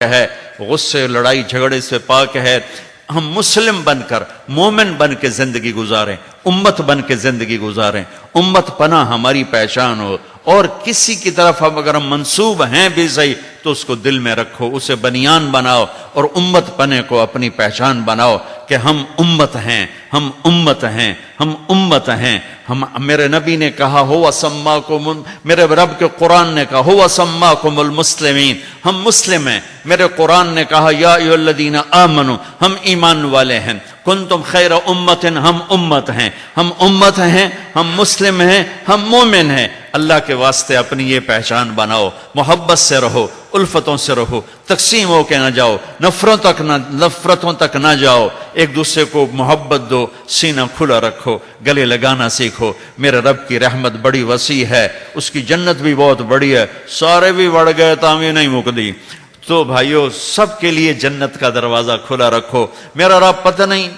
ہے، غصے لڑائی جھگڑے سے پاک ہے۔ ہم مسلم بن کر مومن بن کے زندگی گزاریں، امت بن کے زندگی گزاریں، امت پناہ ہماری پہچان ہو، اور کسی کی طرف ہم اگر ہم منسوب ہیں بھی صحیح تو اس کو دل میں رکھو، اسے بنیان بناؤ اور امت پنے کو اپنی پہچان بناؤ کہ ہم امت ہیں، ہم امت ہیں، ہم امت ہیں۔ میرے نبی نے کہا ہوا سماکم، میرے رب کے قرآن نے کہا ہوا سماکم المسلمین، ہم مسلم ہیں۔ میرے قرآن نے کہا یا ایھا الذین آمنوا، ہم ایمان والے ہیں۔ کنتم خیر امت، ہم امت ہیں، ہم امت ہیں، ہم مسلم ہیں، ہم مومن ہیں۔ اللہ کے واسطے اپنی یہ پہچان بناؤ، محبت سے رہو، الفتوں سے رہو، تقسیم ہو کے نہ جاؤ، نفرتوں تک نہ جاؤ، ایک دوسرے کو محبت دو، سینہ کھلا رکھو، گلے لگانا سیکھو۔ میرے رب کی رحمت بڑی وسیع ہے، اس کی جنت بھی بہت بڑی ہے، سارے بھی بڑھ گئے تاں نہیں مکدی۔ تو بھائیو سب کے لیے جنت کا دروازہ کھلا رکھو۔ میرا رب پتہ نہیں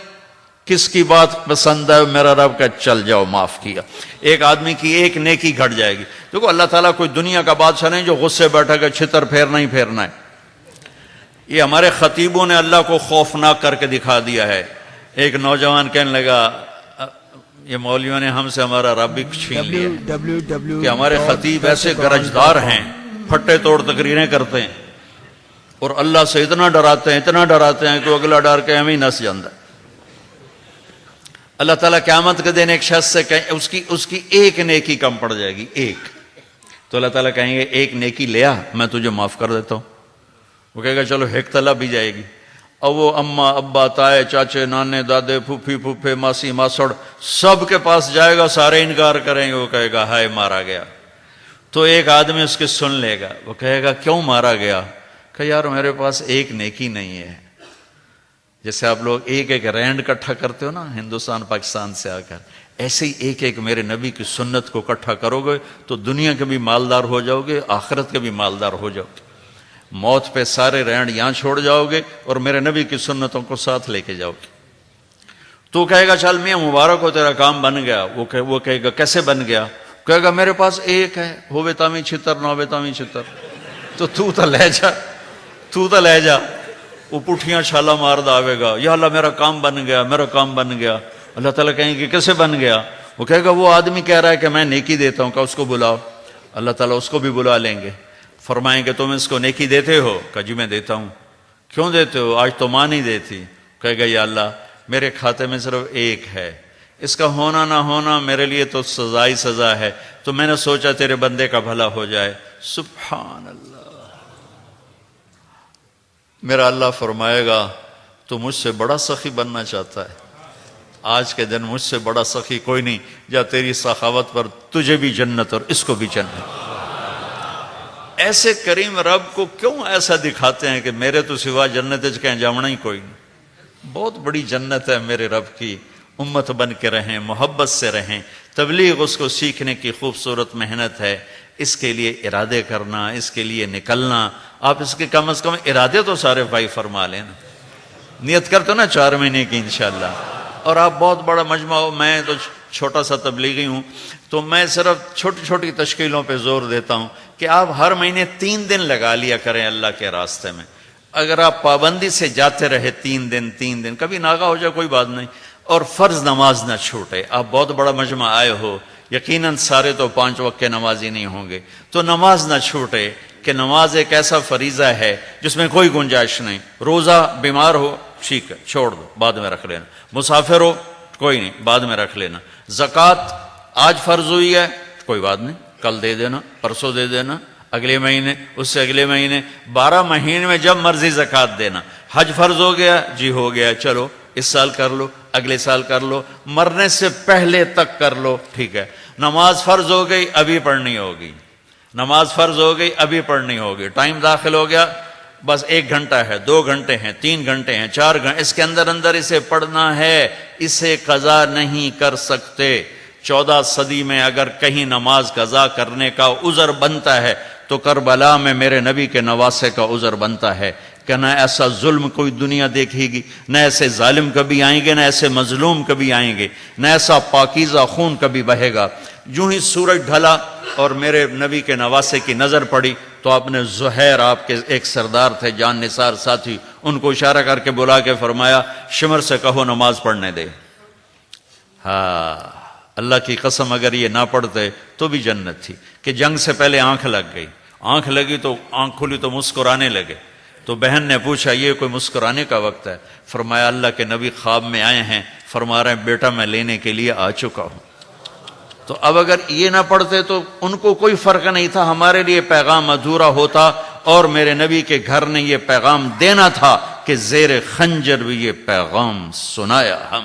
کس کی بات پسند ہے، میرا رب کا چل جاؤ معاف کیا۔ ایک آدمی کی ایک نیکی گھٹ جائے گی۔ دیکھو اللہ تعالیٰ کوئی دنیا کا بادشاہ نہیں جو غصے بیٹھا کہ چھتر پھیرنا ہی پھیرنا ہے۔ یہ ہمارے خطیبوں نے اللہ کو خوفناک کر کے دکھا دیا ہے۔ ایک نوجوان کہنے لگا یہ مولویوں نے ہم سے ہمارا رب بھی چھین لیا کہ ہمارے خطیب ایسے گرجدار ہیں، پھٹے توڑ تقریریں کرتے ہیں اور اللہ سے اتنا ڈراتے ہیں کہ اگلا ڈر کے ہمیں نس جاندہ ہے۔ اللہ تعالیٰ قیامت کے دن ایک شخص سے اس کی ایک نیکی کم پڑ جائے گی، ایک، تو اللہ تعالیٰ کہیں گے ایک نیکی لیا میں تجھے معاف کر دیتا ہوں۔ وہ کہے گا چلو ایک طلب بھی جائے گی۔ اور وہ اماں ابا تائے چاچے نانے دادے پھوپھی پھوپھے ماسی ماسڑ سب کے پاس جائے گا، سارے انکار کریں گے۔ وہ کہے گا ہائے مارا گیا۔ تو ایک آدمی اس کے سن لے گا، وہ کہے گا کیوں مارا گیا؟ کہ یار میرے پاس ایک نیکی نہیں ہے۔ جیسے آپ لوگ ایک ایک رینڈ اکٹھا کرتے ہو نا ہندوستان پاکستان سے آ کر، ایسے ہی ایک ایک میرے نبی کی سنت کو اکٹھا کرو گے تو دنیا کے بھی مالدار ہو جاؤ گے، آخرت کے بھی مالدار ہو جاؤ گے۔ موت پہ سارے رینڈ یہاں چھوڑ جاؤ گے اور میرے نبی کی سنتوں کو ساتھ لے کے جاؤ گے۔ تو کہے گا چل میاں مبارک ہو تیرا کام بن گیا۔ وہ کہے گا کیسے بن گیا؟ کہے گا میرے پاس ایک ہے، ہوے تامی چھتر نہ ہوے تامی چھتر۔ تو لے جا وہ پٹھیاں چھالا مار داوے گا، یا اللہ میرا کام بن گیا، میرا کام بن گیا۔ اللہ تعالیٰ کہیں گے کیسے بن گیا؟ وہ کہے گا وہ آدمی کہہ رہا ہے کہ میں نیکی دیتا ہوں، کہ اس کو بلاؤ۔ اللہ تعالیٰ اس کو بھی بلا لیں گے، فرمائیں کہ تم اس کو نیکی دیتے ہو؟ کہ جی میں دیتا ہوں۔ کیوں دیتے ہو؟ آج تو ماں نہیں دیتی۔ کہے گا یا اللہ میرے کھاتے میں صرف ایک ہے، اس کا ہونا نہ ہونا میرے لیے تو سزا ہی سزا ہے، تو میں نے سوچا تیرے بندے کا بھلا ہو جائے۔ سبحان اللہ۔ میرا اللہ فرمائے گا تو مجھ سے بڑا سخی بننا چاہتا ہے؟ آج کے دن مجھ سے بڑا سخی کوئی نہیں، جا تیری سخاوت پر تجھے بھی جنت اور اس کو بھی جنت۔ ایسے کریم رب کو کیوں ایسا دکھاتے ہیں کہ میرے تو سوا جنت کہیں جامنا ہی کوئی نہیں؟ بہت بڑی جنت ہے میرے رب کی۔ امت بن کے رہیں، محبت سے رہیں، تبلیغ اس کو سیکھنے کی خوبصورت محنت ہے۔ اس کے لیے ارادے کرنا، اس کے لیے نکلنا، آپ اس کے کم از کم ارادے تو سارے بھائی فرما لینا، نیت کرتے نا 4 مہینے کی انشاءاللہ۔ اور آپ بہت بڑا مجمع ہو، میں تو چھوٹا سا تبلیغی ہوں، تو میں صرف چھوٹی چھوٹی تشکیلوں پہ زور دیتا ہوں کہ آپ ہر مہینے 3 دن لگا لیا کریں اللہ کے راستے میں۔ اگر آپ پابندی سے جاتے رہے 3 دن، کبھی ناغا ہو جائے کوئی بات نہیں، اور فرض نماز نہ چھوٹے۔ آپ بہت بڑا مجمع آئے ہو، یقیناً سارے تو 5 وقت کے نمازی نہیں ہوں گے، تو نماز نہ چھوٹے، کہ نماز ایک ایسا فریضہ ہے جس میں کوئی گنجائش نہیں۔ روزہ بیمار ہو ٹھیک ہے چھوڑ دو، بعد میں رکھ لینا۔ مسافر ہو کوئی نہیں، بعد میں رکھ لینا۔ زکوٰۃ آج فرض ہوئی ہے کوئی بات نہیں، کل دے دینا، پرسوں دے دینا، اگلے مہینے، اس سے اگلے مہینے، 12 مہینے میں جب مرضی زکوٰۃ دینا۔ حج فرض ہو گیا جی، ہو گیا، چلو اس سال کر لو، اگلے سال کر لو، مرنے سے پہلے تک کر لو، ٹھیک ہے۔ نماز فرض ہو گئی ابھی پڑھنی ہوگی، نماز فرض ہو گئی ابھی پڑھنی ہوگی۔ ٹائم داخل ہو گیا، بس 1 گھنٹہ ہے، 2 گھنٹے ہیں، 3 گھنٹے ہیں، 4 گھنٹے، اس کے اندر اسے پڑھنا ہے، اسے قضا نہیں کر سکتے۔ 14 صدی میں اگر کہیں نماز قضا کرنے کا عذر بنتا ہے تو کربلا میں میرے نبی کے نواسے کا عذر بنتا ہے کہ نہ ایسا ظلم کوئی دنیا دیکھے گی، نہ ایسے ظالم کبھی آئیں گے، نہ ایسے مظلوم کبھی آئیں گے، نہ ایسا پاکیزہ خون کبھی بہے گا۔ یوں ہی سورج ڈھلا اور میرے نبی کے نواسے کی نظر پڑی تو آپ نے زہیر، آپ کے ایک سردار تھے جان نثار ساتھی، ان کو اشارہ کر کے بلا کے فرمایا شمر سے کہو نماز پڑھنے دے۔ ہاں، اللہ کی قسم اگر یہ نہ پڑھتے تو بھی جنت تھی، کہ جنگ سے پہلے آنکھ لگ گئی، آنکھ لگی تو آنکھ کھلی تو مسکرانے لگے، تو بہن نے پوچھا یہ کوئی مسکرانے کا وقت ہے؟ فرمایا اللہ کے نبی خواب میں آئے ہیں، فرما رہے ہیں بیٹا میں لینے کے لیے آ چکا ہوں۔ تو اب اگر یہ نہ پڑھتے تو ان کو کوئی فرق نہیں تھا، ہمارے لیے پیغام ادھورا ہوتا، اور میرے نبی کے گھر نے یہ پیغام دینا تھا کہ زیر خنجر بھی یہ پیغام سنایا، ہم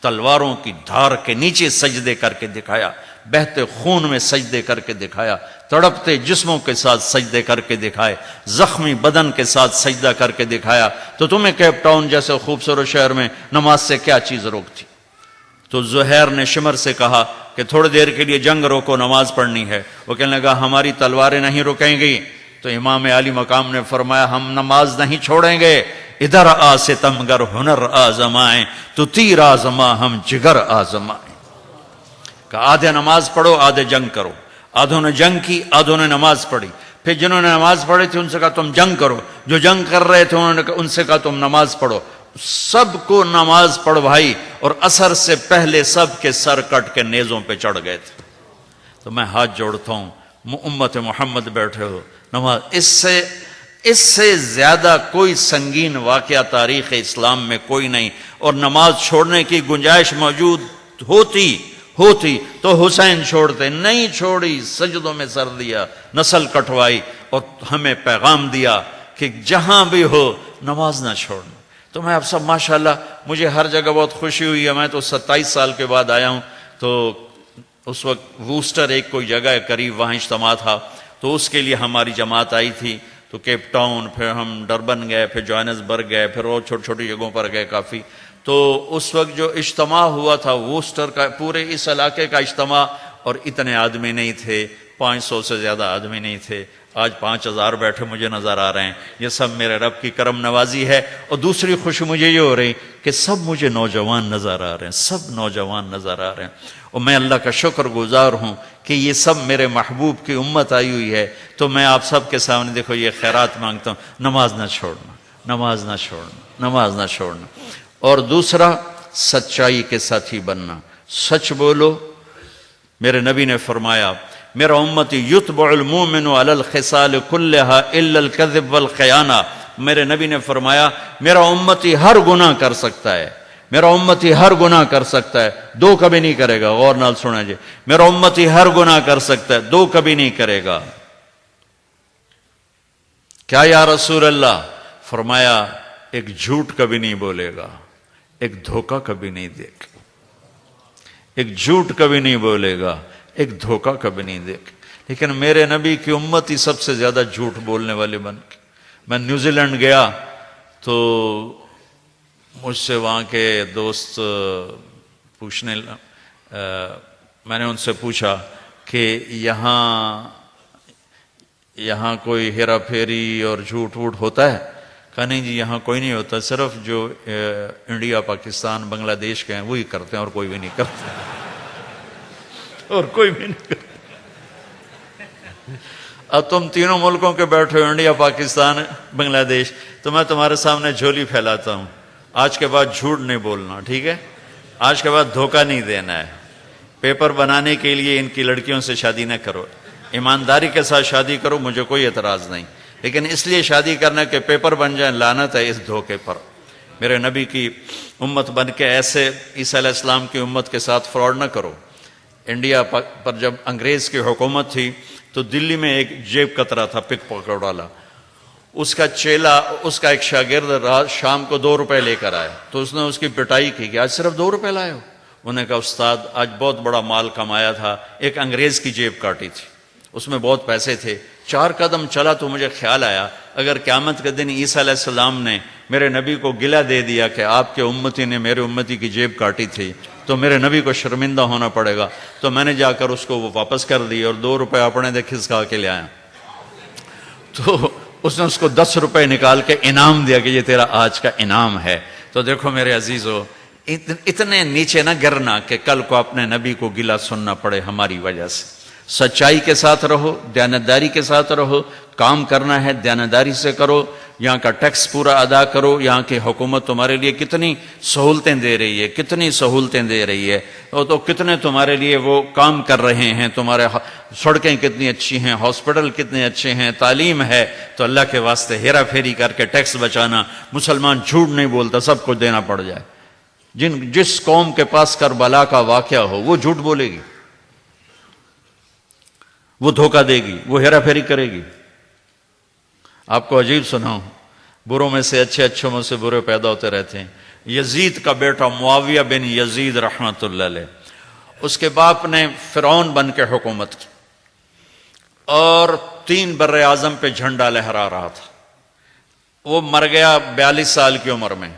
تلواروں کی دھار کے نیچے سجدے کر کے دکھایا، بہتے خون میں سجدے کر کے دکھایا، تڑپتے جسموں کے ساتھ سجدے کر کے دکھائے، زخمی بدن کے ساتھ سجدہ کر کے دکھایا، تو تمہیں کیپ ٹاؤن جیسے خوبصورت شہر میں نماز سے کیا چیز روکتی؟ تو زہیر نے شمر سے کہا کہ تھوڑی دیر کے لیے جنگ روکو، نماز پڑھنی ہے۔ وہ کہنے لگا ہماری تلواریں نہیں رکیں گی۔ تو امام علی مقام نے فرمایا ہم نماز نہیں چھوڑیں گے، ادھر آ ستمگر ہنر آزمائیں، تو تیر آزما ہم جگر آزمائیں۔ کہ آدھے نماز پڑھو آدھے جنگ کرو، آدھوں نے جنگ کی آدھوں نے نماز پڑھی، پھر جنہوں نے نماز پڑھی تھی ان سے کہا تم جنگ کرو، جو جنگ کر رہے تھے انہوں نے ان سے کہا تم نماز پڑھو، سب کو نماز پڑھوائی، اور عصر سے پہلے سب کے سر کٹ کے نیزوں پہ چڑھ گئے تھے۔ تو میں ہاتھ جوڑتا ہوں، امت محمد بیٹھے ہو، نماز اس سے زیادہ کوئی سنگین واقعہ تاریخ اسلام میں کوئی نہیں، اور نماز چھوڑنے کی گنجائش موجود ہوتی تو حسین چھوڑتے، نہیں چھوڑی، سجدوں میں سر دیا، نسل کٹوائی، اور ہمیں پیغام دیا کہ جہاں بھی ہو نماز نہ چھوڑنا۔ تو میں اب سب ماشاءاللہ مجھے ہر جگہ بہت خوشی ہوئی ہے، میں تو 27 سال کے بعد آیا ہوں، تو اس وقت ووسٹر ایک کوئی جگہ ہے قریب، وہاں اجتماع تھا، تو اس کے لیے ہماری جماعت آئی تھی، تو کیپ ٹاؤن، پھر ہم ڈربن گئے، پھر جوہانسبرگ گئے، پھر اور چھوٹی چھوٹی جگہوں پر گئے کافی۔ تو اس وقت جو اجتماع ہوا تھا ووسٹر کا، پورے اس علاقے کا اجتماع، اور اتنے آدمی نہیں تھے، 500 سے زیادہ آدمی نہیں تھے، آج 5000 بیٹھے مجھے نظر آ رہے ہیں، یہ سب میرے رب کی کرم نوازی ہے۔ اور دوسری خوشی مجھے یہ ہو رہی کہ سب مجھے نوجوان نظر آ رہے ہیں، سب نوجوان نظر آ رہے ہیں، اور میں اللہ کا شکر گزار ہوں کہ یہ سب میرے محبوب کی امت آئی ہوئی ہے۔ تو میں آپ سب کے سامنے دیکھو یہ خیرات مانگتا ہوں، نماز نہ چھوڑنا، نماز نہ چھوڑنا، نماز نہ چھوڑنا۔ اور دوسرا سچائی کے ساتھی بننا، سچ بولو۔ میرے نبی نے فرمایا میرا امتی یتبع المؤمن علی الخصال کلھا الا الکذب والخیانہ۔ میرے نبی نے فرمایا میرا امتی ہر گناہ کر سکتا ہے، میرا امتی ہر گناہ کر سکتا ہے، دو کبھی نہیں کرے گا۔ غور نال سنا جی، میرا امتی ہر گناہ کر سکتا ہے، دو کبھی نہیں کرے گا۔ کیا یا رسول اللہ؟ فرمایا ایک جھوٹ کبھی نہیں بولے گا، ایک دھوکہ کبھی نہیں دے گا، ایک جھوٹ کبھی نہیں بولے گا، ایک دھوکہ کبھی نہیں دے گا۔ لیکن میرے نبی کی امت ہی سب سے زیادہ جھوٹ بولنے والے بن گئے۔ میں نیوزی لینڈ گیا تو مجھ سے وہاں کے دوست پوچھنے میں نے ان سے پوچھا کہ یہاں کوئی ہیرا پھیری اور جھوٹ ووٹ ہوتا ہے؟ کہا نہیں جی یہاں کوئی نہیں ہوتا، صرف جو انڈیا پاکستان بنگلہ دیش کے ہیں وہی کرتے ہیں، اور کوئی بھی نہیں کرتا، اور کوئی بھی نہیں کرتا۔ اب تم تینوں ملکوں کے بیٹھے ہو، انڈیا پاکستان بنگلہ دیش، تو میں تمہارے سامنے جھولی پھیلاتا ہوں، آج کے بعد جھوٹ نہیں بولنا، ٹھیک ہے؟ آج کے بعد دھوکہ نہیں دینا ہے۔ پیپر بنانے کے لیے ان کی لڑکیوں سے شادی نہ کرو، ایمانداری کے ساتھ شادی کرو، مجھے کوئی اعتراض نہیں، لیکن اس لیے شادی کرنا کہ پیپر بن جائیں، لعنت ہے اس دھوکے پر۔ میرے نبی کی امت بن کے ایسے عیسیٰ علیہ السلام کی امت کے ساتھ فراڈ نہ کرو۔ انڈیا پر جب انگریز کی حکومت تھی تو دلی میں ایک جیب کترا تھا، پک پاکٹ والا، اس کا چیلا، اس کا ایک شاگرد رات شام کو 2 روپے لے کر آیا، تو اس نے اس کی پٹائی کی کہ آج صرف 2 روپے لائے ہو۔ انہوں نے کہا استاد آج بہت بڑا مال کمایا تھا، ایک انگریز کی جیب کاٹی تھی، اس میں بہت پیسے تھے، 4 قدم چلا تو مجھے خیال آیا اگر قیامت کے دن عیسیٰ علیہ السلام نے میرے نبی کو گلہ دے دیا کہ آپ کے امتی نے میرے امتی کی جیب کاٹی تھی تو میرے نبی کو شرمندہ ہونا پڑے گا، تو میں نے جا کر اس کو وہ واپس کر دی اور 2 روپے اپنے دے کھسکا کے لے آیا۔ تو اس نے اس کو 10 روپے نکال کے انعام دیا کہ یہ تیرا آج کا انعام ہے۔ تو دیکھو میرے عزیزو، اتنے نیچے نہ گرنا کہ کل کو اپنے نبی کو گلا سننا پڑے ہماری وجہ سے. سچائی کے ساتھ رہو، دیانتداری کے ساتھ رہو، کام کرنا ہے دیانتداری سے کرو، یہاں کا ٹیکس پورا ادا کرو. یہاں کی حکومت تمہارے لیے کتنی سہولتیں دے رہی ہے، کتنی سہولتیں دے رہی ہے، تو کتنے تمہارے لیے وہ کام کر رہے ہیں. تمہارے سڑکیں کتنی اچھی ہیں، ہاسپٹل کتنے اچھے ہیں، تعلیم ہے. تو اللہ کے واسطے ہیرا پھیری کر کے ٹیکس بچانا. مسلمان جھوٹ نہیں بولتا، سب کو دینا پڑ جائے. جس قوم کے پاس کربلا کا واقعہ ہو وہ جھوٹ بولے گی، وہ دھوکہ دے گی، وہ ہیرا پھیری کرے گی. آپ کو عجیب سناؤں، بروں میں سے اچھے، اچھوں میں سے برے پیدا ہوتے رہتے ہیں. یزید کا بیٹا معاویہ بن یزید رحمت اللہ علیہ، اس کے باپ نے فرعون بن کے حکومت کی اور 3 بر اعظم پہ جھنڈا لہرا رہا تھا. وہ مر گیا 42 سال کی عمر میں.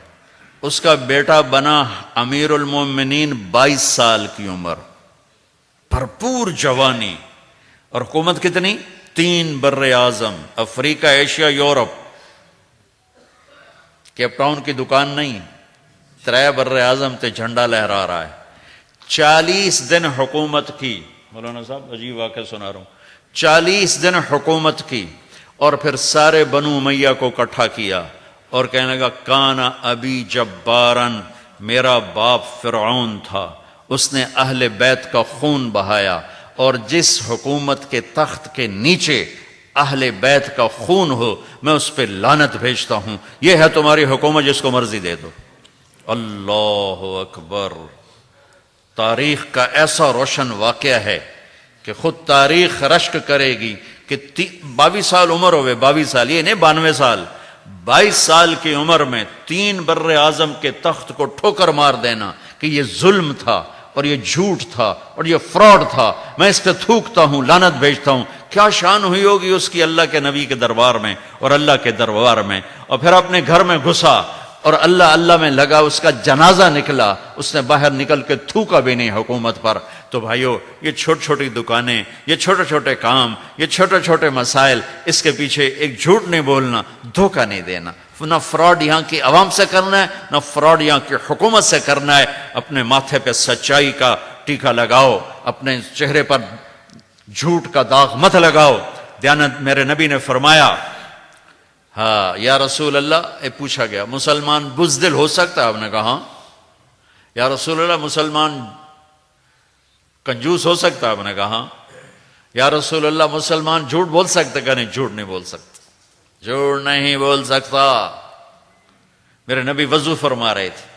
اس کا بیٹا بنا امیر المومنین 22 سال کی عمر، بھرپور جوانی، اور حکومت کتنی؟ 3 بر اعظم، افریقہ، ایشیا، یورپ. کیپ ٹاؤن کی دکان نہیں، 3 بر اعظم تے جھنڈا لہرا رہا ہے. 40 دن حکومت کی. مولانا صاحب عجیب واقعہ سنا رہا ہوں. 40 دن حکومت کی اور پھر سارے بنو امیہ کو اکٹھا کیا اور کہنے لگا کانا ابی جبارن، میرا باپ فرعون تھا، اس نے اہل بیت کا خون بہایا، اور جس حکومت کے تخت کے نیچے اہل بیت کا خون ہو میں اس پہ لعنت بھیجتا ہوں. یہ ہے تمہاری حکومت، جس کو مرضی دے دو. اللہ اکبر. تاریخ کا ایسا روشن واقعہ ہے کہ خود تاریخ رشک کرے گی کہ 22 سال عمر ہوئے، 22 سال، یہ نہیں 92 سال، 22 سال کی عمر میں 3 بر اعظم کے تخت کو ٹھوکر مار دینا کہ یہ ظلم تھا اور یہ جھوٹ تھا اور یہ فراڈ تھا، میں اس پہ تھوکتا ہوں، لعنت بھیجتا ہوں. کیا شان ہوئی ہوگی اس کی اللہ کے نبی کے دربار میں اور اللہ کے دربار میں. اور پھر اپنے گھر میں گھسا اور اللہ اللہ میں لگا، اس کا جنازہ نکلا، اس نے باہر نکل کے تھوکا بھی نہیں حکومت پر. تو بھائیو، یہ چھوٹی چھوٹی دکانیں، یہ چھوٹے چھوٹے کام، یہ چھوٹے چھوٹے مسائل، اس کے پیچھے ایک جھوٹ نہیں بولنا، دھوکہ نہیں دینا. نہ فراڈ یہاں کی عوام سے کرنا ہے، نہ فراڈ یہاں کی حکومت سے کرنا ہے. اپنے ماتھے پہ سچائی کا ٹیکا لگاؤ، اپنے چہرے پر جھوٹ کا داغ مت لگاؤ. دیانت میرے نبی نے فرمایا، ہاں یا رسول اللہ، پوچھا گیا مسلمان بزدل ہو سکتا ہے؟ آپ نے کہا ہاں. یا رسول اللہ، مسلمان کنجوس ہو سکتا ہے؟ آپ نے کہا ہاں. یا رسول اللہ، مسلمان جھوٹ بول سکتا ہے؟ کہ نہیں، جھوٹ نہیں بول سکتا، جھوٹ نہیں بول سکتا. میرے نبی وضو فرما رہے تھے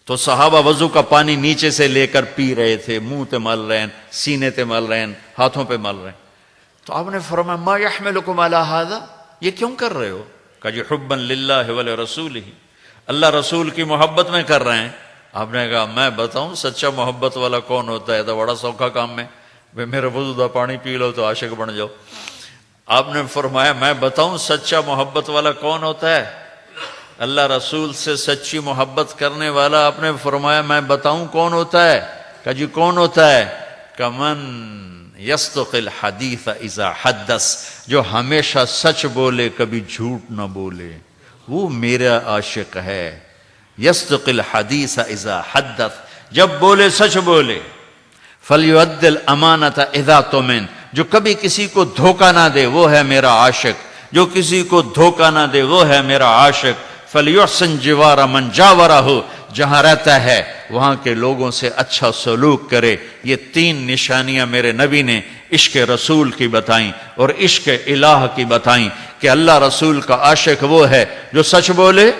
تو صحابہ وضو کا پانی نیچے سے لے کر پی رہے تھے، منہ تے مل رہے ہیں، سینے تے مل رہے ہیں، ہاتھوں پہ مل رہے ہیں. تو آپ نے فرمایا ما یحملکم علی ھذا، یہ کیوں کر رہے ہو؟ کہ جی حبا للہ ولرسولہ، اللہ رسول کی محبت میں کر رہے ہیں. آپ نے کہا میں بتاؤں سچا محبت والا کون ہوتا ہے؟ تو بڑا سوکھا کام ہے، میرے وضو دا پانی پی لو تو عاشق بن جاؤ. آپ نے فرمایا میں بتاؤں سچا محبت والا کون ہوتا ہے؟ اللہ رسول سے سچی محبت کرنے والا. آپ نے فرمایا میں بتاؤں کون ہوتا ہے؟ کہ جی کون ہوتا ہے؟ کہ من یصدق الحدیث اذا حدث، جو ہمیشہ سچ بولے کبھی جھوٹ نہ بولے، وہ میرا عاشق ہے. یصدق الحدیث اذا حدث، جب بولے سچ بولے. فلیؤد الامانۃ اذا تؤمن، جو کبھی کسی کو دھوکہ نہ دے وہ ہے میرا عاشق. جو کسی کو دھوکہ نہ دے وہ ہے میرا عاشق. فلیحسن جوار من جاورہ، جہاں رہتا ہے وہاں کے لوگوں سے اچھا سلوک کرے. یہ 3 نشانیاں میرے نبی نے عشق رسول کی بتائیں اور عشق الہ کی بتائیں کہ اللہ رسول کا عاشق وہ ہے جو سچ بولے،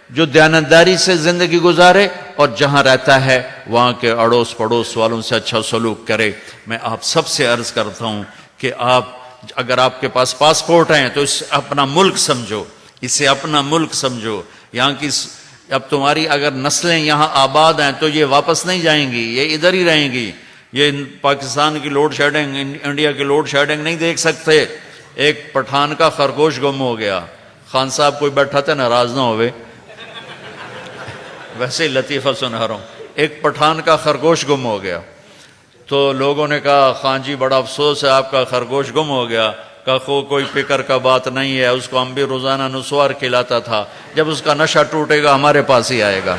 جو دیانتداری سے زندگی گزارے، اور جہاں رہتا ہے وہاں کے اڑوس پڑوس والوں سے اچھا سلوک کرے. میں آپ سب سے عرض کرتا ہوں کہ اگر آپ کے پاس پاسپورٹ ہیں تو اسے اپنا ملک سمجھو، اسے اپنا ملک سمجھو. یہاں کی اب تمہاری اگر نسلیں یہاں آباد ہیں تو یہ واپس نہیں جائیں گی، یہ ادھر ہی رہیں گی. یہ پاکستان کی لوڈ شیڈنگ، انڈیا کی لوڈ شیڈنگ نہیں دیکھ سکتے. ایک پٹھان کا خرگوش گم ہو گیا. خان صاحب کوئی بیٹھا تھا، ناراض نہ ہوئے، ویسے ہی لطیفہ سنا رہا ہوں. ایک پٹھان کا خرگوش گم ہو گیا تو لوگوں نے کہا خان جی بڑا افسوس ہے آپ کا خرگوش گم ہو گیا. کہ کوئی فکر کا بات نہیں ہے، اس کو ہم بھی روزانہ نسوار کھلاتا تھا، جب اس کا نشہ ٹوٹے گا ہمارے پاس ہی آئے گا.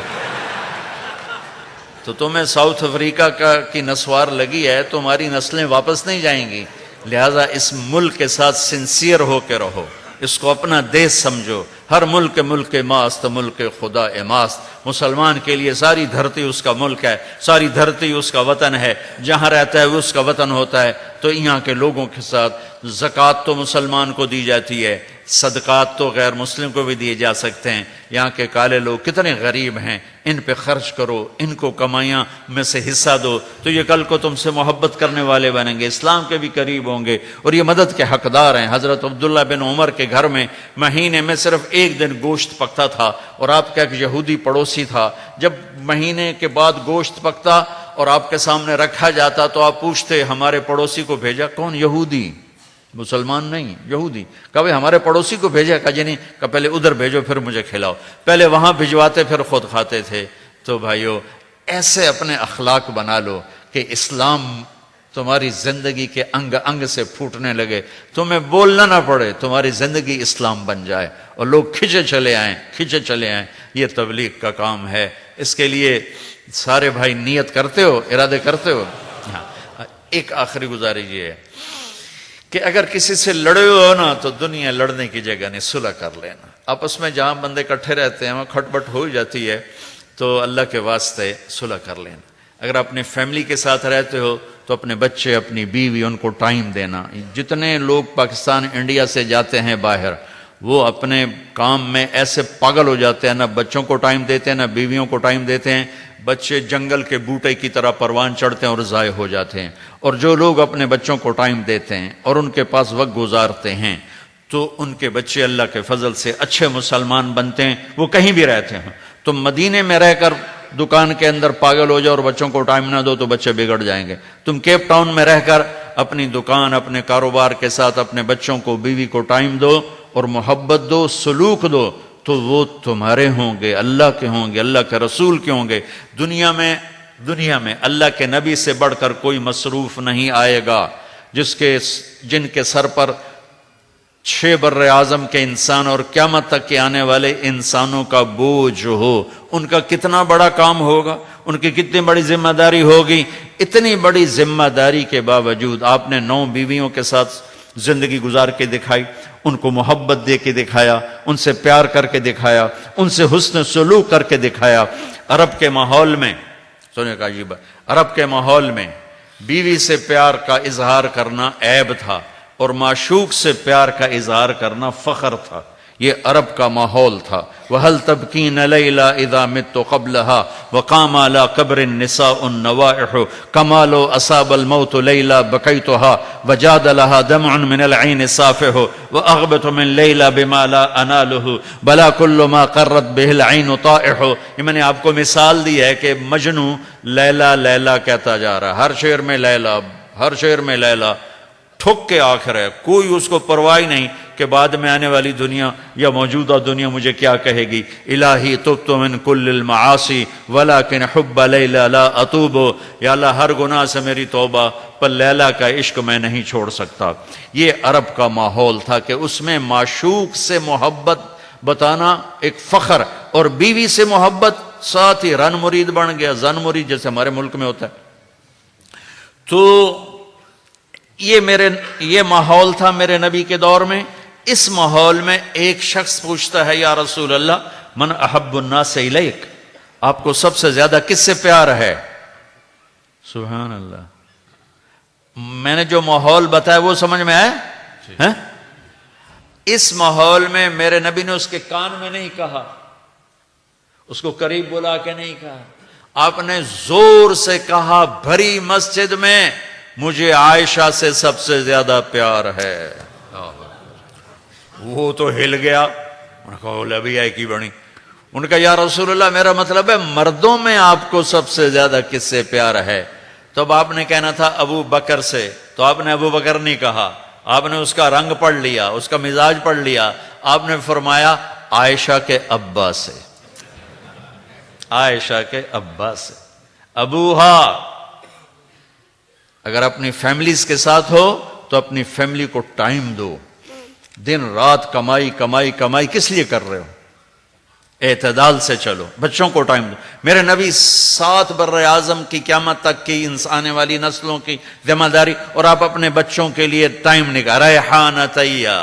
تو تمہیں ساؤتھ افریقہ کی نسوار لگی ہے، تمہاری نسلیں واپس نہیں جائیں گی، لہذا اس ملک کے ساتھ سنسیئر ہو کے رہو، اس کو اپنا دیش سمجھو، ہر ملک ماست ملک خدا ماست، مسلمان کے لیے ساری دھرتی اس کا ملک ہے، ساری دھرتی اس کا وطن ہے، جہاں رہتا ہے وہ اس کا وطن ہوتا ہے۔ تو یہاں کے لوگوں کے ساتھ زکوٰۃ تو مسلمان کو دی جاتی ہے، صدقات تو غیر مسلم کو بھی دیے جا سکتے ہیں، یہاں کے کالے لوگ کتنے غریب ہیں، ان پہ خرچ کرو، ان کو کمائیاں میں سے حصہ دو، تو یہ کل کو تم سے محبت کرنے والے بنیں گے، اسلام کے بھی قریب ہوں گے اور یہ مدد کے حقدار ہیں۔ حضرت عبداللہ بن عمر کے گھر میں مہینے میں صرف ایک دن گوشت پکتا تھا، اور آپ کا ایک یہودی پڑوسی تھا، جب مہینے کے بعد گوشت پکتا اور آپ کے سامنے رکھا جاتا تو آپ پوچھتے ہمارے پڑوسی کو بھیجا کون؟ یہودی، مسلمان نہیں، یہودی۔ کہا بھئی ہمارے پڑوسی کو بھیجا؟ کہا جی نہیں۔ کہا پہلے ادھر بھیجو پھر مجھے کھلاؤ، پہلے وہاں بھجواتے پھر خود کھاتے تھے۔ تو بھائیو ایسے اپنے اخلاق بنا لو کہ اسلام تمہاری زندگی کے انگ انگ سے پھوٹنے لگے، تمہیں بولنا نہ پڑے، تمہاری زندگی اسلام بن جائے اور لوگ کھنچے چلے آئیں۔ یہ تبلیغ کا کام ہے، اس کے لیے سارے بھائی نیت کرتے ہو، ارادے کرتے ہو؟ ہاں، ایک آخری گزارش یہ ہے کہ اگر کسی سے لڑے ہو نا تو دنیا لڑنے کی جگہ نہیں، صلح کر لینا۔ آپس میں جہاں بندے اکٹھے رہتے ہیں وہاں کھٹ پٹ ہو جاتی ہے، تو اللہ کے واسطے صلح کر لینا۔ اگر اپنے فیملی کے ساتھ رہتے ہو تو اپنے بچے، اپنی بیوی، ان کو ٹائم دینا۔ جتنے لوگ پاکستان انڈیا سے جاتے ہیں باہر، وہ اپنے کام میں ایسے پاگل ہو جاتے ہیں، نہ بچوں کو ٹائم دیتے ہیں نہ بیویوں کو ٹائم دیتے ہیں، بچے جنگل کے بوٹے کی طرح پروان چڑھتے ہیں اور ضائع ہو جاتے ہیں۔ اور جو لوگ اپنے بچوں کو ٹائم دیتے ہیں اور ان کے پاس وقت گزارتے ہیں تو ان کے بچے اللہ کے فضل سے اچھے مسلمان بنتے ہیں، وہ کہیں بھی رہتے ہیں۔ تم مدینے میں رہ کر دکان کے اندر پاگل ہو جاؤ اور بچوں کو ٹائم نہ دو تو بچے بگڑ جائیں گے۔ تم کیپ ٹاؤن میں رہ کر اپنی دکان، اپنے کاروبار کے ساتھ اپنے بچوں کو، بیوی کو ٹائم دو اور محبت دو، سلوک دو، تو وہ تمہارے ہوں گے، اللہ کے ہوں گے، اللہ کے رسول کے ہوں گے۔ دنیا میں اللہ کے نبی سے بڑھ کر کوئی مصروف نہیں آئے گا جن کے سر پر 6 بر اعظم کے انسان اور قیامت تک کے آنے والے انسانوں کا بوجھ ہو۔ ان کا کتنا بڑا کام ہوگا، ان کی کتنی بڑی ذمہ داری ہوگی۔ اتنی بڑی ذمہ داری کے باوجود آپ نے 9 بیویوں کے ساتھ زندگی گزار کے دکھائی، ان کو محبت دے کے دکھایا، ان سے پیار کر کے دکھایا، ان سے حسن سلوک کر کے دکھایا۔ عرب کے ماحول میں سونے کا عجیب، عرب کے ماحول میں بیوی سے پیار کا اظہار کرنا عیب تھا اور معشوق سے پیار کا اظہار کرنا فخر تھا۔ یہ عرب کا ماحول تھا۔ وَهَلْ تَبْكِينَ لَيْلَا إِذَا مِتُّ قَبْلَهَا وَقَامَ عَلَى قَبْرِ النِّسَاءُ النَّوَائِحُ كَمَالُ أَصَابَ الْمَوْتُ لَيْلَا بَكَيْتُهَا وَجَادَ لَهَا دَمْعٌ مِنَ الْعَيْنِ صَافِحُ وَأَغْبَتُ مِنْ لَيْلَا بِمَا لَا أَنَالُهُ بَلَا كُلُّ مَا قَرَّتْ بِهِ الْعَيْنُ طَائِحُ۔ یہ میں نے آپ کو مثال دی ہے کہ مجنو لیلا لیلا کہتا جا رہا ہے، ہر شعر میں لیلا، ہر شعر میں لیلا، ٹھک کے آخر ہے، کوئی اس کو پرواہ نہیں کہ بعد میں آنے والی دنیا یا موجودہ دنیا مجھے کیا کہے گی۔ الہی تبت من کل المعاصی ولکن حب لیلا لا اتوب۔ یا اللہ ہر گناہ سے میری توبہ، پر لیلا کا عشق میں نہیں چھوڑ سکتا۔ یہ عرب کا ماحول تھا کہ اس میں معشوق سے محبت بتانا ایک فخر، اور بیوی سے محبت ساتھ ہی رن مرید بن گیا، زن مرید جیسے ہمارے ملک میں ہوتا ہے۔ تو یہ ماحول تھا میرے نبی کے دور میں۔ اس ماحول میں ایک شخص پوچھتا ہے یا رسول اللہ من احب الناس الیک، آپ کو سب سے زیادہ کس سے پیار ہے؟ سبحان اللہ، میں نے جو ماحول بتایا وہ سمجھ میں آیا؟ اس ماحول میں میرے نبی نے اس کے کان میں نہیں کہا، اس کو قریب بلا کے نہیں کہا، آپ نے زور سے کہا بھری مسجد میں مجھے عائشہ سے سب سے زیادہ پیار ہے۔ وہ تو ہل گیا، انہوں نے کہا ابھی آئے کی بڑی، انہوں نے کہا یا رسول اللہ میرا مطلب ہے مردوں میں آپ کو سب سے زیادہ کس سے پیار ہے؟ تو اب آپ نے کہنا تھا ابو بکر سے، تو آپ نے ابو بکر نہیں کہا، آپ نے اس کا رنگ پڑھ لیا، اس کا مزاج پڑھ لیا، آپ نے فرمایا عائشہ کے ابا سے، عائشہ کے ابا سے، ابوہا۔ اگر اپنی فیملیز کے ساتھ ہو تو اپنی فیملی کو ٹائم دو، دن رات کمائی کمائی کمائی کس لیے کر رہے ہو؟ اعتدال سے چلو، بچوں کو ٹائم دو۔ میرے نبی 7 بر اعظم کی قیامت تک کی آنے والی نسلوں کی ذمہ داری، اور آپ اپنے بچوں کے لیے ٹائم نکال۔ ریحانتیہ،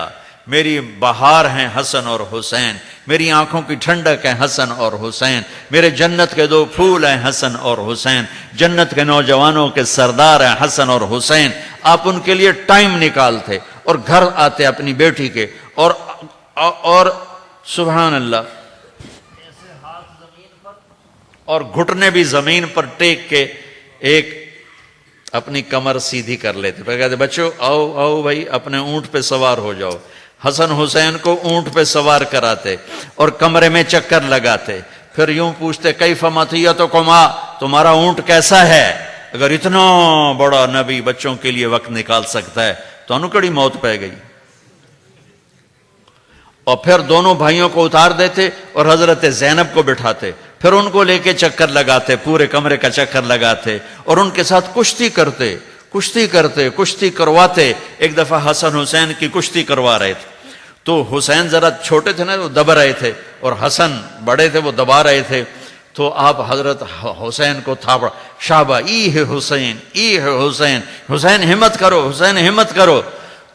میری بہار ہیں حسن اور حسین، میری آنکھوں کی ٹھنڈک ہے حسن اور حسین، میرے جنت کے 2 پھول ہیں حسن اور حسین، جنت کے نوجوانوں کے سردار ہیں حسن اور حسین۔ آپ ان کے لیے ٹائم نکالتے اور گھر آتے اپنی بیٹی کے، اور سبحان اللہ، اور گھٹنے بھی زمین پر ٹیک کے ایک اپنی کمر سیدھی کر لیتے، پھر کہتے بچوں آؤ آؤ بھائی اپنے اونٹ پہ سوار ہو جاؤ۔ حسن حسین کو اونٹ پہ سوار کراتے اور کمرے میں چکر لگاتے، پھر یوں پوچھتے کیف مطیتکما، تمہارا اونٹ کیسا ہے؟ اگر اتنا بڑا نبی بچوں کے لیے وقت نکال سکتا ہے تو انکڑی موت پہ گئی۔ اور پھر دونوں بھائیوں کو اتار دیتے اور حضرت زینب کو بٹھاتے، پھر ان کو لے کے چکر لگاتے، پورے کمرے کا چکر لگاتے اور ان کے ساتھ کشتی کرواتے۔ ایک دفعہ حسن حسین کی کشتی کروا رہے تھے تو حسین ذرا چھوٹے تھے نا، وہ دب رہے تھے، اور حسن بڑے تھے، وہ دبا رہے تھے۔ تو آپ حضرت حسین کو تھاپڑا، شابہ ای ہے حسین، ای ہے حسین، حسین ہمت کرو، حسین ہمت کرو۔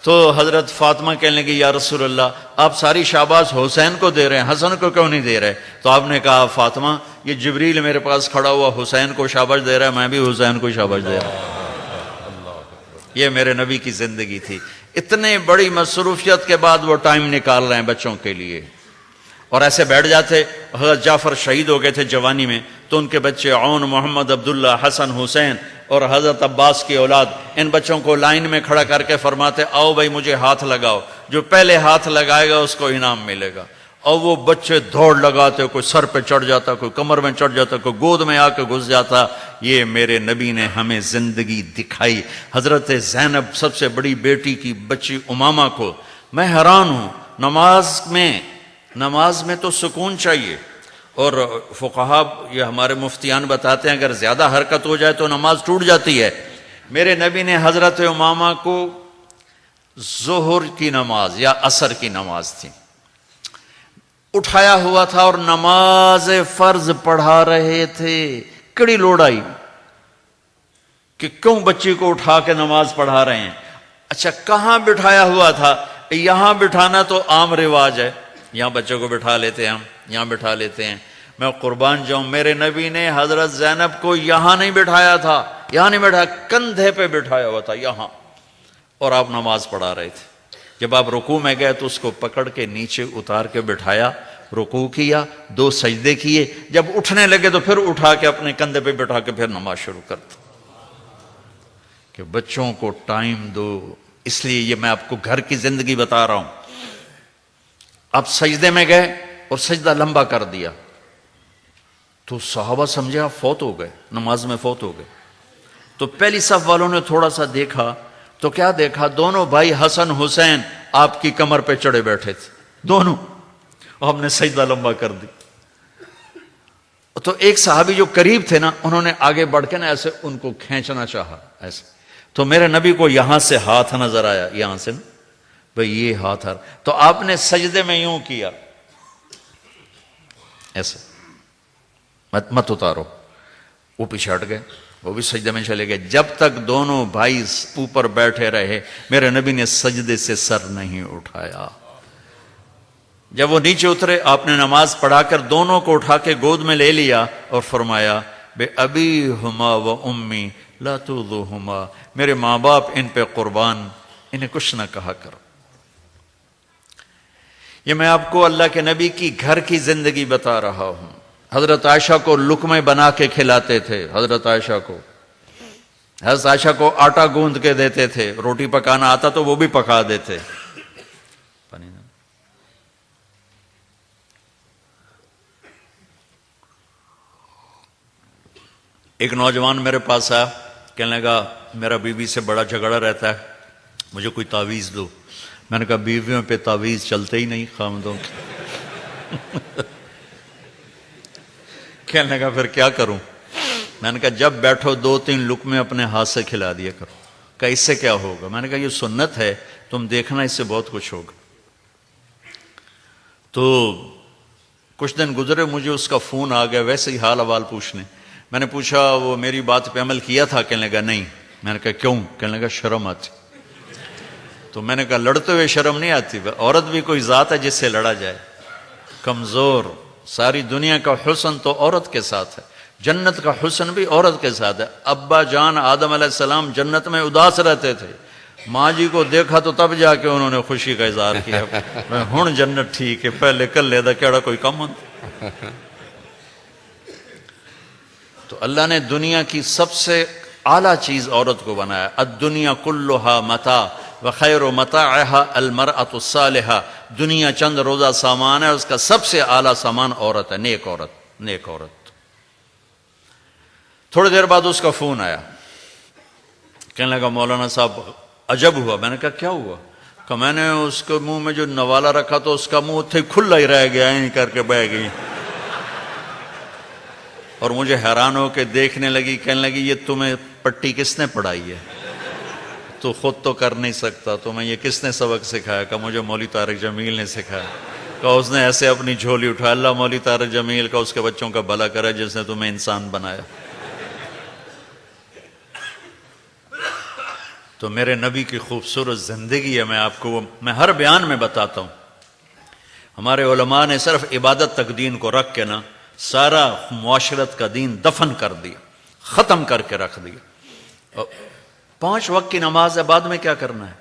تو حضرت فاطمہ کہنے لگی یا رسول اللہ آپ ساری شاباش حسین کو دے رہے ہیں، حسن کو کیوں نہیں دے رہے؟ تو آپ نے کہا فاطمہ یہ جبریل میرے پاس کھڑا ہوا حسین کو شاباش دے رہا ہے، میں بھی حسین کو شاباش دے رہا ہوں۔ یہ میرے نبی کی زندگی تھی۔ اتنے بڑی مصروفیت کے بعد وہ ٹائم نکال رہے ہیں بچوں کے لیے، اور ایسے بیٹھ جاتے۔ حضرت جعفر شہید ہو گئے تھے جوانی میں، تو ان کے بچے عون، محمد، عبداللہ، حسن، حسین اور حضرت عباس کی اولاد، ان بچوں کو لائن میں کھڑا کر کے فرماتے آؤ بھائی مجھے ہاتھ لگاؤ، جو پہلے ہاتھ لگائے گا اس کو انعام ملے گا۔ اور وہ بچے دوڑ لگاتے، کوئی سر پہ چڑھ جاتا، کوئی کمر میں چڑھ جاتا، کوئی گود میں آ کے گھس جاتا۔ یہ میرے نبی نے ہمیں زندگی دکھائی۔ حضرت زینب سب سے بڑی بیٹی کی بچی امامہ کو، میں حیران ہوں، نماز میں تو سکون چاہیے، اور فقہا یہ ہمارے مفتیان بتاتے ہیں اگر زیادہ حرکت ہو جائے تو نماز ٹوٹ جاتی ہے۔ میرے نبی نے حضرت امامہ کو ظہر کی نماز یا عصر کی نماز تھی اٹھایا ہوا تھا اور نماز فرض پڑھا رہے تھے، کڑی لوڑ آئی کہ کیوں بچی کو اٹھا کے نماز پڑھا رہے ہیں۔ اچھا کہاں بٹھایا ہوا تھا؟ یہاں بٹھانا تو عام رواج ہے، یہاں بچوں کو بٹھا لیتے ہیں، ہم یہاں بٹھا لیتے ہیں۔ میں قربان جاؤں، میرے نبی نے حضرت زینب کو یہاں نہیں بٹھایا تھا، یہاں نہیں بٹھایا، کندھے پہ بٹھایا ہوا تھا یہاں، اور آپ نماز پڑھا رہے تھے۔ جب آپ رکوع میں گئے تو اس کو پکڑ کے نیچے اتار کے بٹھایا، رکوع کیا، 2 سجدے کیے، جب اٹھنے لگے تو پھر اٹھا کے اپنے کندھے پہ بٹھا کے پھر نماز شروع کرتا۔ کہ بچوں کو ٹائم دو، اس لیے یہ میں آپ کو گھر کی زندگی بتا رہا ہوں۔ آپ سجدے میں گئے اور سجدہ لمبا کر دیا تو صحابہ سمجھے آپ فوت ہو گئے، نماز میں فوت ہو گئے۔ تو پہلی صف والوں نے تھوڑا سا دیکھا تو کیا دیکھا؟ دونوں بھائی حسن حسین آپ کی کمر پہ چڑھے بیٹھے تھے دونوں، اور ہم نے سجدہ لمبا کر دی۔ تو ایک صحابی جو قریب تھے نا، انہوں نے آگے بڑھ کے نا ایسے ان کو کھینچنا چاہا ایسے، تو میرے نبی کو یہاں سے ہاتھ نظر آیا، یہاں سے نا بھئی یہ ہاتھ تو آپ نے سجدے میں یوں کیا ایسے، مت اتارو، وہ پیچھے ہٹ گئے، وہ بھی سجدے میں چلے گئے۔ جب تک دونوں بھائی اوپر بیٹھے رہے میرے نبی نے سجدے سے سر نہیں اٹھایا۔ جب وہ نیچے اترے آپ نے نماز پڑھا کر دونوں کو اٹھا کے گود میں لے لیا اور فرمایا بے ابی ہما و امی لا تؤذوہما، میرے ماں باپ ان پہ قربان، انہیں کچھ نہ کہا کرو۔ یہ میں آپ کو اللہ کے نبی کی گھر کی زندگی بتا رہا ہوں۔ حضرت عائشہ کو لقمے بنا کے کھلاتے تھے، حضرت عائشہ کو آٹا گوندھ کے دیتے تھے، روٹی پکانا آتا تو وہ بھی پکا دیتے۔ ایک نوجوان میرے پاس آیا، کہنے لگا میرا بیوی سے بڑا جھگڑا رہتا ہے، مجھے کوئی تعویذ دو۔ میں نے کہا بیویوں پہ تعویذ چلتے ہی نہیں، خامدوں کے۔ کہنے لگا پھر کیا کروں؟ میں نے کہا جب بیٹھو 2-3 لقمے اپنے ہاتھ سے کھلا دیا کرو۔ کہا اس سے کیا ہوگا؟ میں نے کہا یہ سنت ہے، تم دیکھنا اس سے بہت کچھ ہوگا۔ تو کچھ دن گزرے مجھے اس کا فون آ گیا ویسے ہی حال احوال پوچھنے. میں نے پوچھا وہ میری بات پہ عمل کیا تھا؟ کہنے لگا نہیں. میں نے کہا کیوں؟ کہنے لگا شرم آتی. تو میں نے کہا لڑتے ہوئے شرم نہیں آتی؟ عورت بھی کوئی ذات ہے جس سے لڑا جائے؟ کمزور. ساری دنیا کا حسن تو عورت کے ساتھ ہے، جنت کا حسن بھی عورت کے ساتھ ہے. ابا جان آدم علیہ السلام جنت میں اداس رہتے تھے، ماں جی کو دیکھا تو تب جا کے انہوں نے خوشی کا اظہار کیا ہن جنت ٹھیک ہے، پہلے کل لے دا کیڑا کوئی کم ہوتا. تو اللہ نے دنیا کی سب سے اعلیٰ چیز عورت کو بنایا. الدنیا کلھا متاع وخیر متاعها المرأة الصالحہ. دنیا چند روزہ سامان ہے، اس کا سب سے اعلیٰ سامان عورت ہے، نیک عورت. نیک عورت. تھوڑی دیر بعد اس کا فون آیا، کہنے لگا مولانا صاحب عجب ہوا. میں نے کہا کیا ہوا؟ کہ میں نے اس کے منہ میں جو نوالا رکھا تو اس کا منہ اتنے کھلا ہی رہ گیا، یہیں کر کے بہ گئی. اور مجھے حیران ہو کے دیکھنے لگی، کہنے لگی یہ تمہیں پٹی کس نے پڑھائی ہے؟ تو خود تو کر نہیں سکتا، تمہیں یہ کس نے سبق سکھایا؟ کہ مجھے مولوی طارق جمیل نے سکھایا. کہ اس نے ایسے اپنی جھولی اٹھا. اللہ مولوی طارق جمیل کا اس کے بچوں کا بھلا کرے جس نے تمہیں انسان بنایا. تو میرے نبی کی خوبصورت زندگی ہے، میں ہر بیان میں بتاتا ہوں. ہمارے علماء نے صرف عبادت تک دین کو رکھ کے نا سارا معاشرت کا دین دفن کر دیا، ختم کر کے رکھ دیا. 5 وقت کی نماز ہے، بعد میں کیا کرنا ہے؟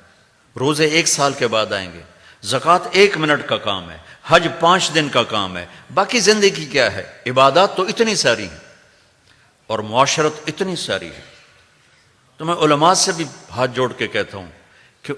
روزے 1 سال کے بعد آئیں گے، زکوٰۃ 1 منٹ کا کام ہے، حج 5 دن کا کام ہے. باقی زندگی کیا ہے؟ عبادات تو اتنی ساری ہیں اور معاشرت اتنی ساری ہے. تو میں علماء سے بھی ہاتھ جوڑ کے کہتا ہوں کہ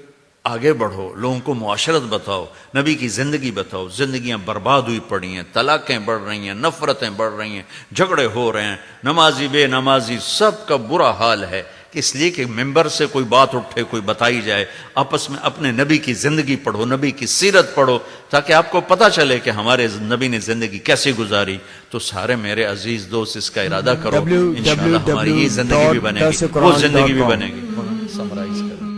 آگے بڑھو، لوگوں کو معاشرت بتاؤ، نبی کی زندگی بتاؤ. زندگیاں برباد ہوئی پڑی ہیں، طلاقیں بڑھ رہی ہیں، نفرتیں بڑھ رہی ہیں، جھگڑے ہو رہے ہیں، نمازی بے نمازی سب کا برا حال ہے. اس لیے کہ ممبر سے کوئی بات اٹھے، کوئی بتائی جائے. آپس میں اپنے نبی کی زندگی پڑھو، نبی کی سیرت پڑھو، تاکہ آپ کو پتہ چلے کہ ہمارے نبی نے زندگی کیسے گزاری. تو سارے میرے عزیز دوست اس کا ارادہ کرو، انشاءاللہ ہماری یہ زندگی بھی بنے گی، وہ زندگی بھی بنے گی. سمرائز کریں.